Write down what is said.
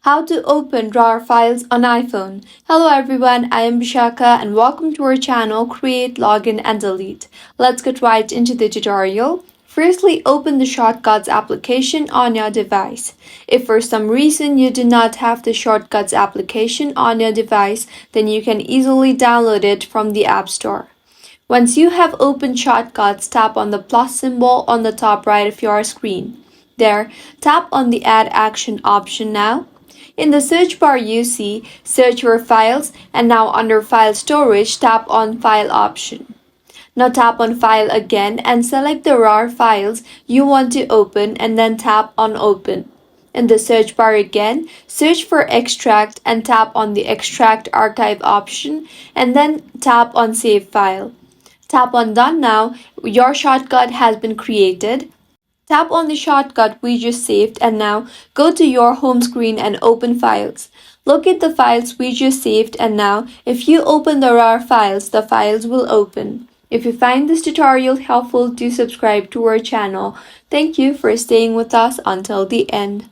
How to open RAR files on iPhone. Hello everyone, I am Bishaka and welcome to our channel Create, Login and Delete. Let's get right into the tutorial. Firstly, open the Shortcuts application on your device. If for some reason you do not have the Shortcuts application on your device, then you can easily download it from the App Store. Once you have opened Shortcuts, tap on the plus symbol on the top right of your screen. There, tap on the Add Action option now. In the search bar you see Search for Files, and now under File Storage, tap on File option. Now tap on File again and select the RAR files you want to open and then tap on Open. In the search bar again, search for Extract and tap on the Extract Archive option and then tap on Save File. Tap on Done now. Your shortcut has been created. Tap on the shortcut we just saved and now go to your home screen and open Files. Locate the files we just saved and now if you open the RAR files, the files will open. If you find this tutorial helpful, do subscribe to our channel. Thank you for staying with us until the end.